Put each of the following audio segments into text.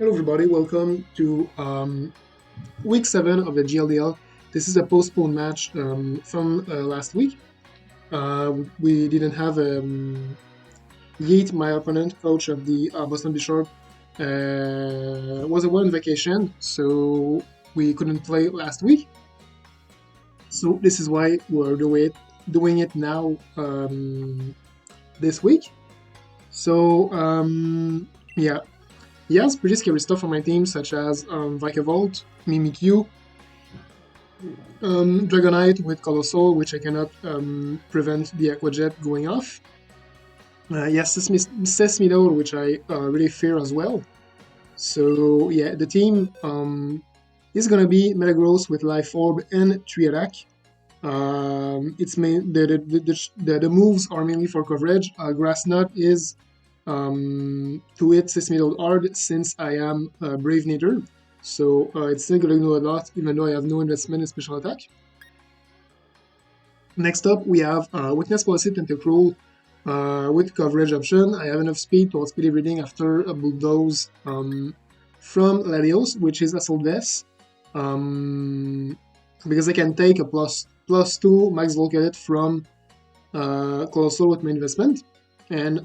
Hello, everybody. Welcome to week 7 of the GLDL. This is a postponed match from last week. We didn't have Yeet, my opponent, coach of the Boston Bisharps, was away on vacation, so we couldn't play last week. So this is why we're doing it now this week. So yeah, he has pretty scary stuff on my team, such as Vikavolt, Mimikyu, Dragonite with Colossal, which I cannot prevent the Aquajet going off. Yes, Sesmidote, which I really fear as well. So yeah, the team is gonna be Metagross with Life Orb and 3 attack. The moves are mainly for coverage. Grass Knot is to hit Sesmidote hard since I am Brave Nature. So it's still going to do a lot, even though I have no investment in special attack. Next up, we have Weakness Policy Tentacruel with coverage option. I have enough speed to outspeed everything after a Bulldoze from Latios, which is Assault Vest. Because I can take a +2 max Volca hit from Colossal with my investment. And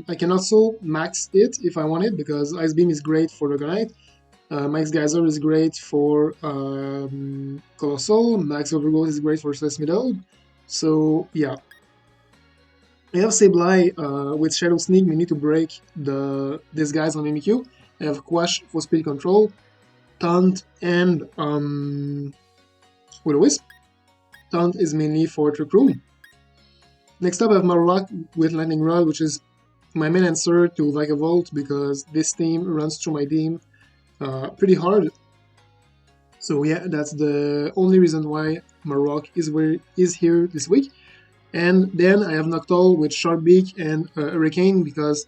I can also max it if I want it, because Ice Beam is great for Dragonite. Max Geyser is great for Colossal. Max Overgrowth is great for Sesmidote. So yeah. I have Sableye with Shadow Sneak, mainly to break these guys on Mimikyu. I have Quash for speed control, Taunt, and Will-O-Wisp. Taunt is mainly for Trick Room. Next up, I have Marowak with Lightning Rod, which is my main answer to Vikavolt, because this team runs through my team pretty hard. So yeah, that's the only reason why Marowak is here this week. And then I have Noctowl with Sharp Beak and Hurricane, because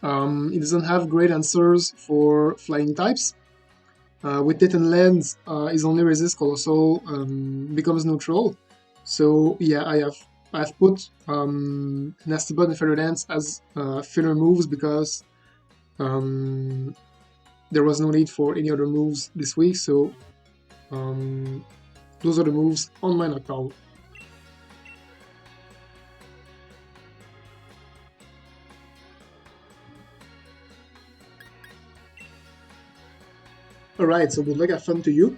it doesn't have great answers for flying types. With Titan Lens, his only resist Colossal becomes neutral. So yeah, I've put Nasty Bud and Feather Dance as filler moves, because there was no need for any other moves this week. So those are the moves on my Noctowl. Alright, so good luck, have fun to you.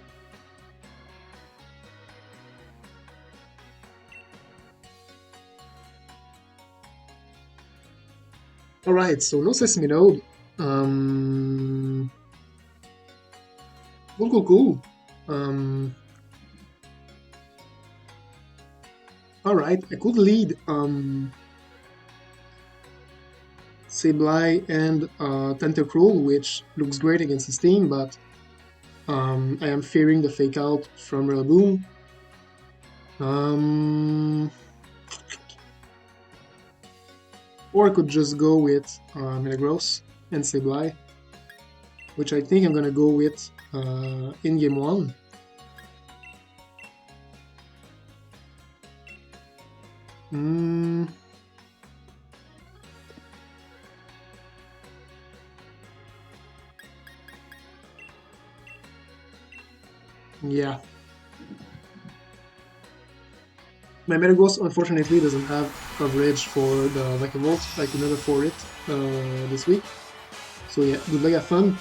Alright, so no Sesmidote. Cool. Alright, I could lead Sableye and Tentacruel, which looks great against his team, but I am fearing the fake out from Rillaboom. Or I could just go with Metagross and Sableye, which I think I'm gonna go with in game 1. Yeah. My Metagross unfortunately doesn't have coverage for the Vikavolt. I could not afford it this week. So yeah, good luck, have fun.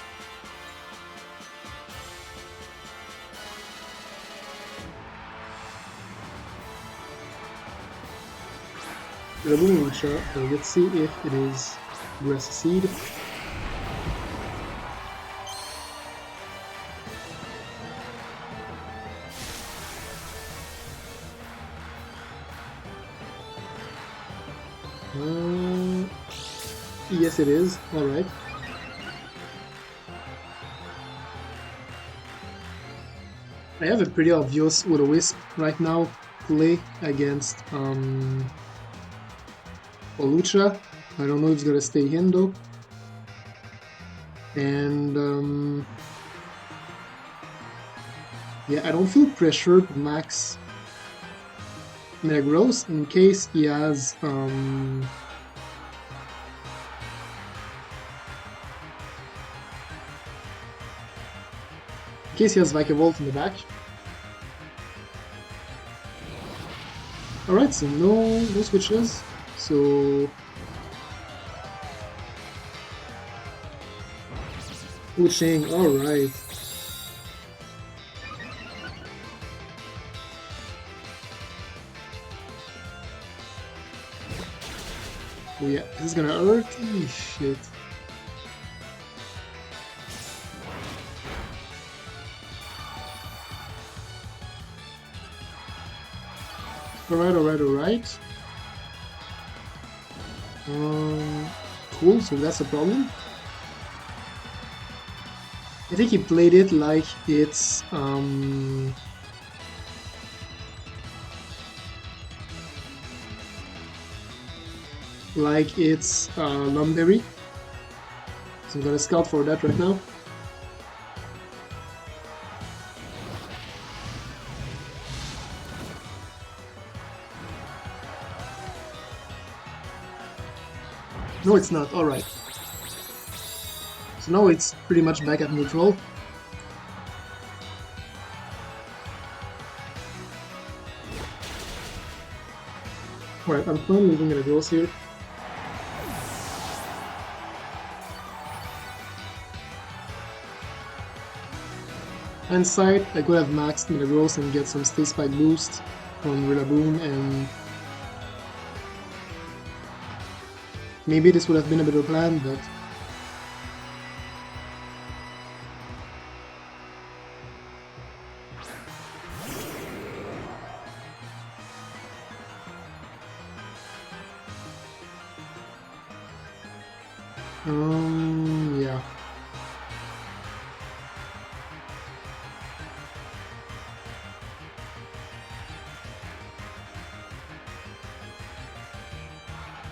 Rillaboom shot. Let's see if it is Grassy Seed. Yes, it is. Alright. I have a pretty obvious Will-O-Wisp right now play against Olucha. I don't know if it's gonna stay in though. And yeah, I don't feel pressured to max Metagross in case he has In case he has Vikavolt in the back. Alright, so no switches. So switching, alright. Oh yeah, this is gonna hurt. Eee, shit. Alright. Cool, so that's a problem. I think he played it like it's Lumberry. So I'm gonna scout for that right now. No, it's not. Alright. So now it's pretty much back at neutral. Alright, I'm fine moving in a gross here. Hindsight, I could have maxed Metagross and get some Stay Spike boost from Rillaboom, and maybe this would have been a better plan, but yeah.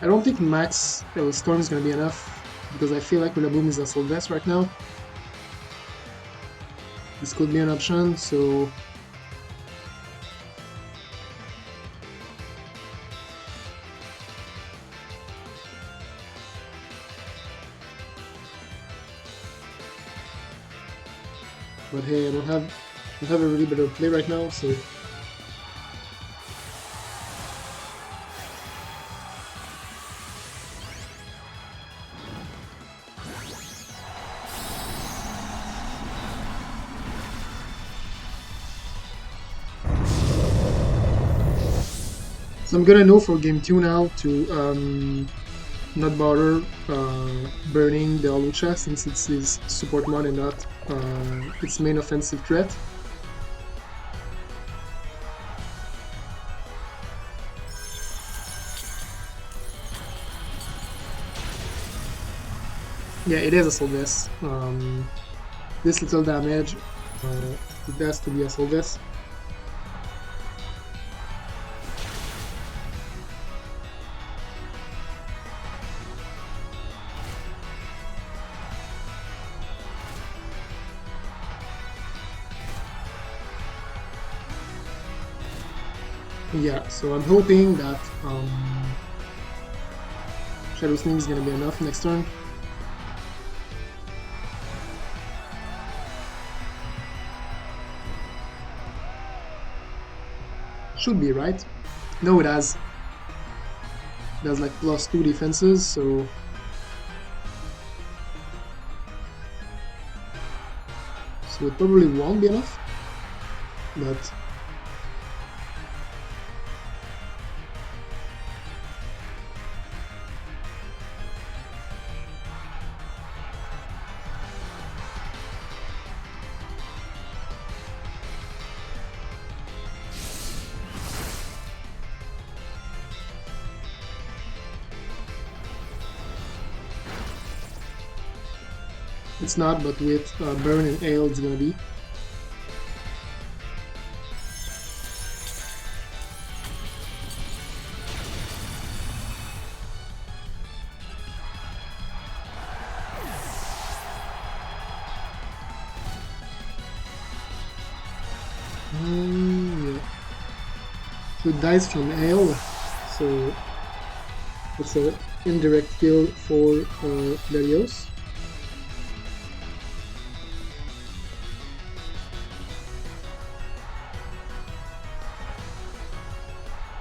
I don't think Max Storm is gonna be enough, because I feel like Rillaboom is a Soul Vest right now. This could be an option, so but hey, I don't have a really better play right now, so I'm gonna know for game 2 now to not bother burning the Holucha, since it's his support mod and not its main offensive threat. Yeah, it is a Soul Vest. This little damage, it has to be a Soul Vest. Yeah, so I'm hoping that Shadow Sneak is gonna be enough next turn. Should be, right? No, it has. It has like +2 defenses, so it probably won't be enough, but it's not, but with Burn and Ale it's gonna be. Yeah. So it dies from Ale, so it's an indirect kill for Lelios.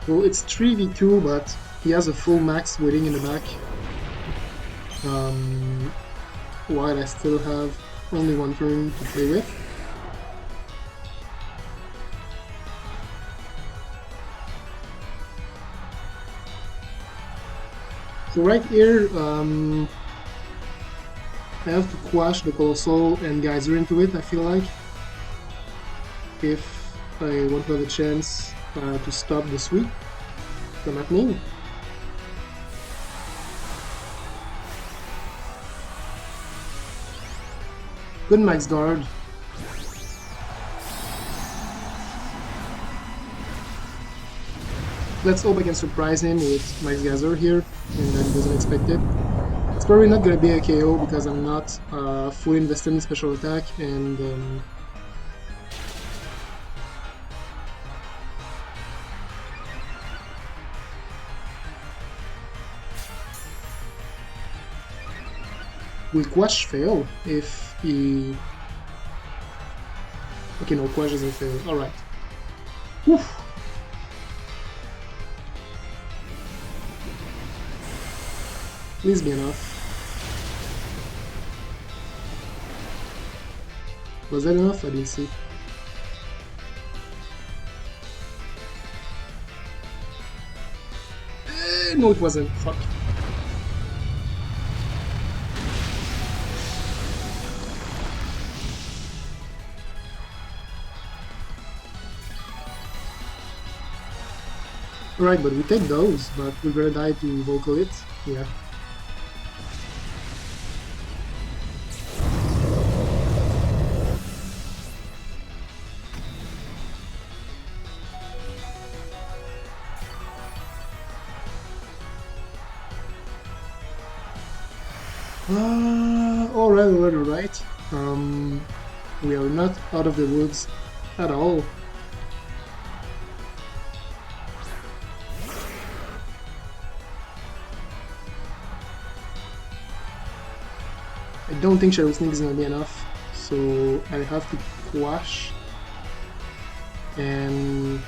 Well, it's 3v2, but he has a full max waiting in the back. While I still have only one turn to play with. So right here, I have to quash the Colossal and Geyser into it, I feel like, if I want to have a chance to stop the sweep from happening. Good max guard. Let's hope I can surprise him with Max Geyser here, and that he doesn't expect it. It's probably not going to be a KO because I'm not fully invested in special attack, and will Quash fail if he... Okay, no, Quash doesn't fail. Alright. Oof. Please be enough. Was that enough? I didn't see. No, it wasn't. Fuck. Alright, but we take those, but we're gonna die to vocal it. Yeah. Alright. We are not out of the woods at all. I don't think Shadow Sneak is gonna be enough, so I have to quash and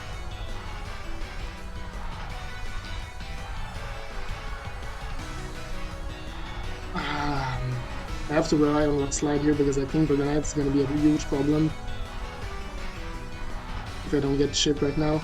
I have to rely on Rock Slide here because I think Dragonite is going to be a huge problem if I don't get shit right now.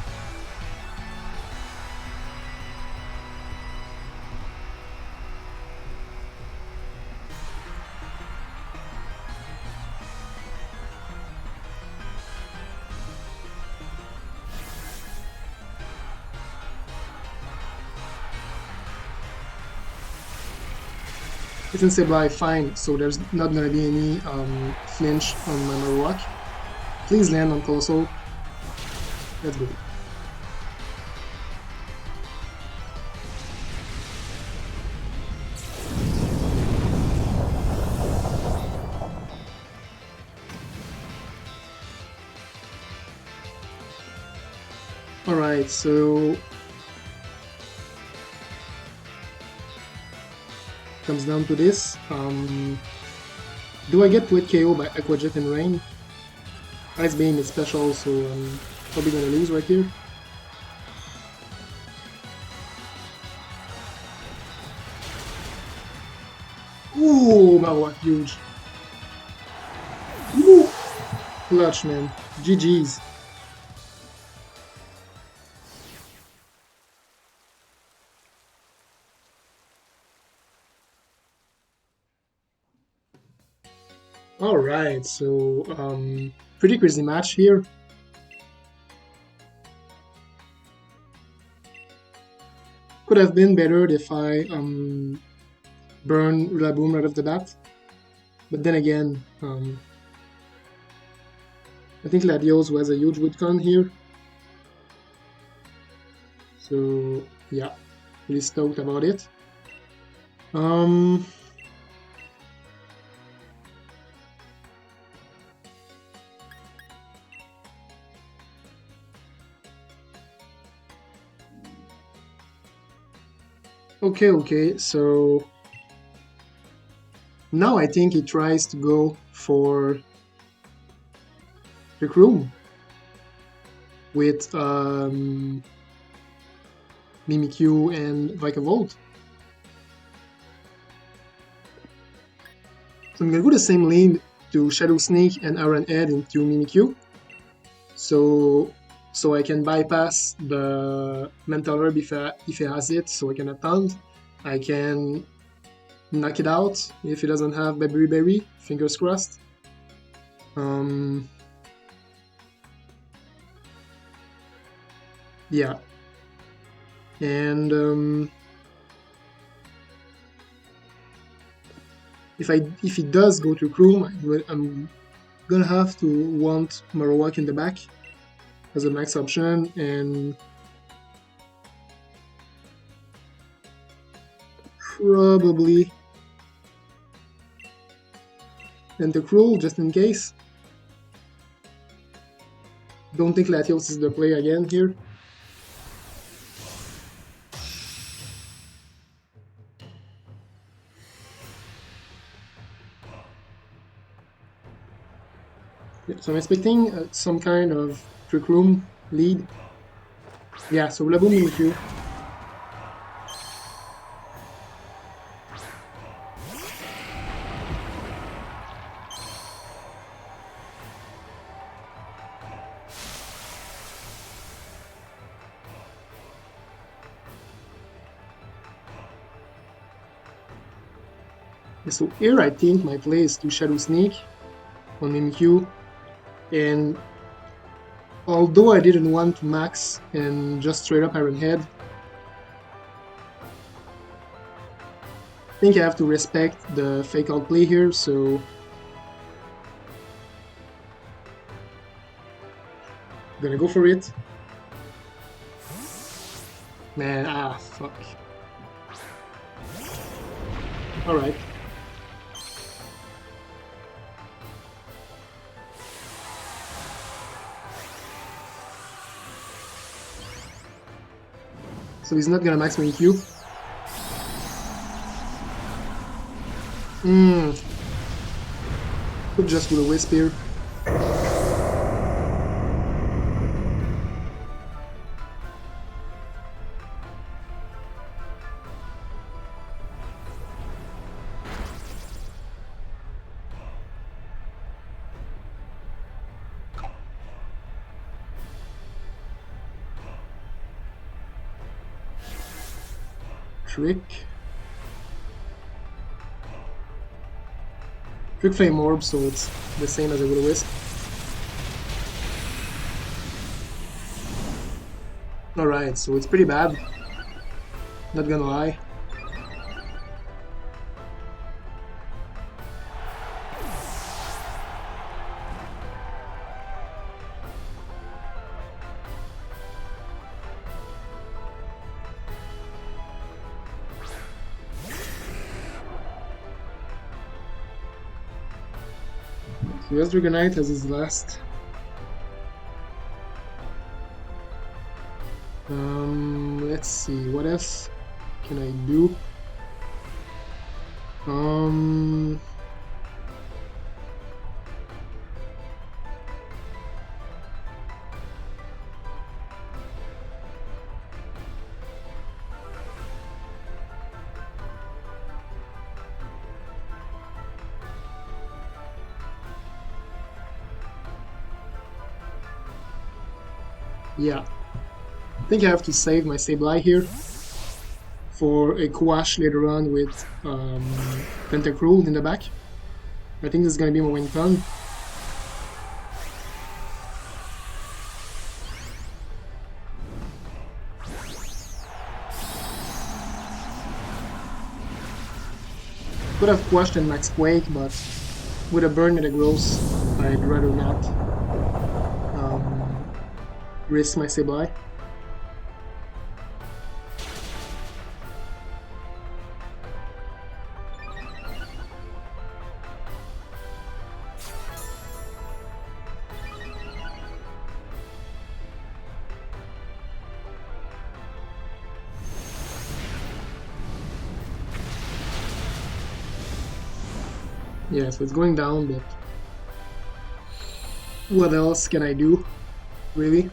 It's in Sableye, fine, so there's not gonna be any flinch on my Marowak. Please land on Colossal. That's good. Alright, so comes down to this. Do I get Twit KO by Aqua Jet and Rain? Ice Beam is special, so I'm probably gonna lose right here. Ooh, Marowak, huge. Ooh, clutch, man. GG's. Alright, so pretty crazy match here. Could have been better if I burn Rillaboom right off the bat. But then again, I think Latios was a huge Woodcon here. So yeah, really stoked about it. Okay, so now I think he tries to go for Trick Room with Mimikyu and Vikavolt. So I'm gonna go the same lead to Shadow Sneak and Iron Head into Mimikyu. So I can bypass the Mental Herb if it has it, so I can attend. I can knock it out if it doesn't have Berry, fingers crossed. Yeah. And if it does go to Chrome, I'm gonna have to want Marowak in the back as a max option, and probably Tentacruel just in case. Don't think Latios is the play again here. Yeah, so I'm expecting some kind of Trick Room lead. Yeah, so level Mimikyu. So here I think my play is to Shadow Sneak on Mimikyu, and although I didn't want to max and just straight up Iron Head, I think I have to respect the fake out play here, so I'm gonna go for it. Man, fuck. Alright. So he's not gonna max Mimikyu. Could just do a Wisp here. Trick Flame Orb, so it's the same as a Will-O-Wisp. Alright, so it's pretty bad. Not gonna lie. So US Dragonite has his last. Let's see, what else can I do? Yeah, I think I have to save my Sableye here for a Quash later on with Tentacruel in the back. I think this is gonna be my win con. Could have Quashed and Max Quake, but with a burn and a Gross, I'd rather not risk my Sableye. Yeah, so it's going down, but what else can I do, really?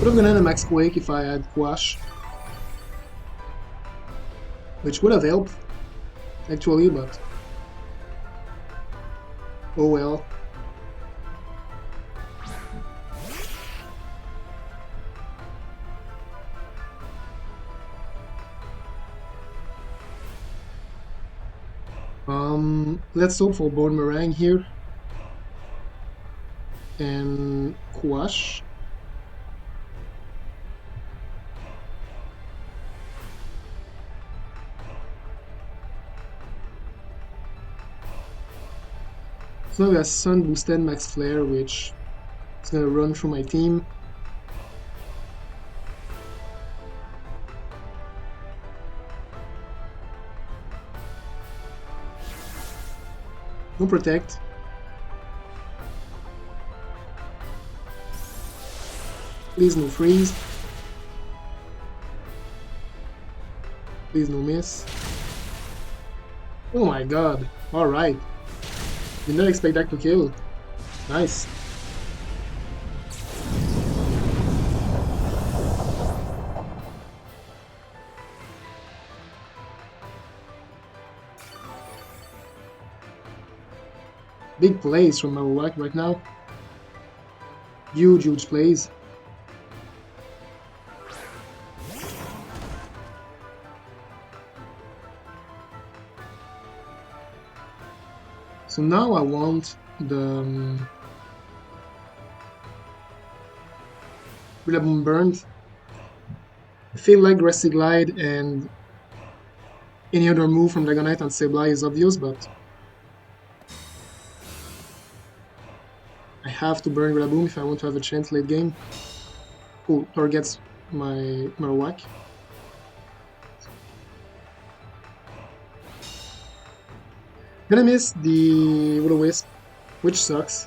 Would have gone in a Max Quake if I had Quash, which would have helped, actually, but oh well. Let's hope for Boomerang here. And Quash. So now we have Sun Boosted Max Flare, which is gonna run through my team. No Protect. Please no Freeze. Please no Miss. Oh my god. Alright. Did not expect that to kill. Nice. Big plays from Marowak right now. Huge plays. So now I want the Rillaboom Burned. I feel like Grassy Glide and any other move from Dragonite and Sableye is obvious, but I have to burn Rillaboom if I want to have a chance late game. Oh, targets my Marowak. Gonna miss the Will-O-Wisp, which sucks.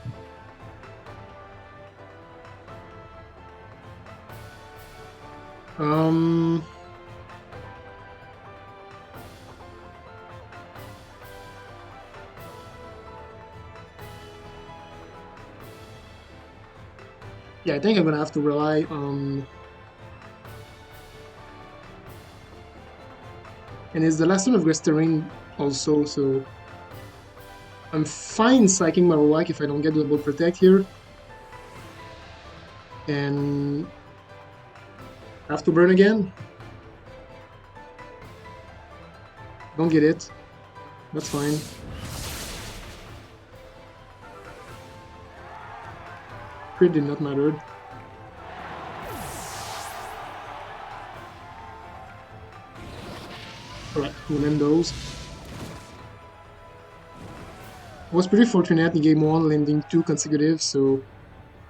Yeah, I think I'm gonna have to rely on... And it's the last one of Grass Terrain also, so... I'm fine psyching Marowak if I don't get double protect here. And... I have to burn again. Don't get it. That's fine. Crit did not matter. Alright, we'll end those. I was pretty fortunate in game 1, landing 2 consecutive, so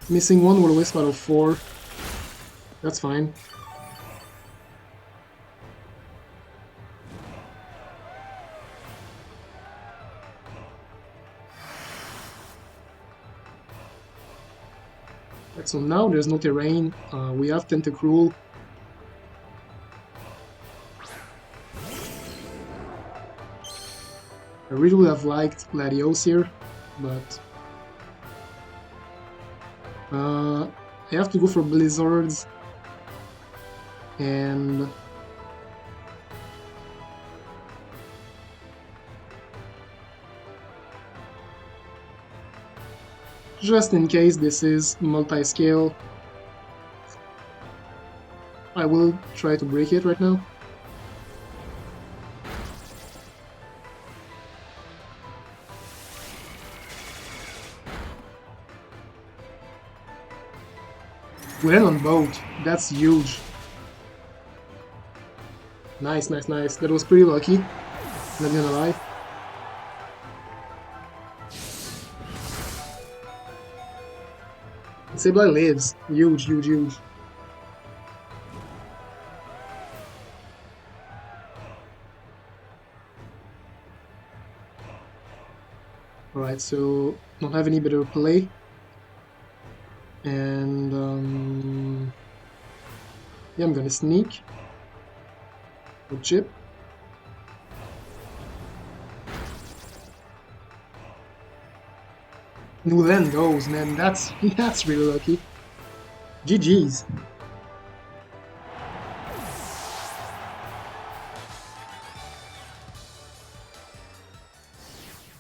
missing 1 Will-O-Wisp out of 4. That's fine. Right, so now there's no terrain, we have Tentacruel. I really would have liked Latios here, but I have to go for Blizzards, and just in case this is multi-scale, I will try to break it right now. We land on both. That's huge. Nice. That was pretty lucky. Not gonna lie. Sableye lives. Huge. Alright, so don't have any better play. And yeah, I'm gonna sneak with Chip. New then goes, man. That's really lucky. GG's.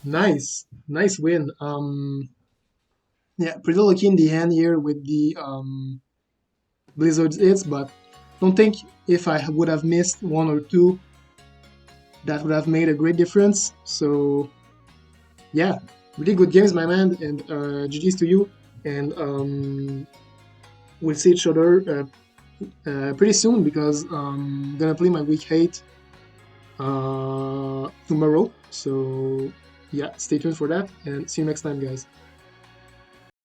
Nice win. Yeah, pretty lucky in the end here with the Blizzard's hits, but don't think if I would have missed one or two, that would have made a great difference. So yeah, really good games, my man, and GG's to you. And we'll see each other pretty soon because I'm gonna play my week 8 tomorrow. So yeah, stay tuned for that, and see you next time, guys.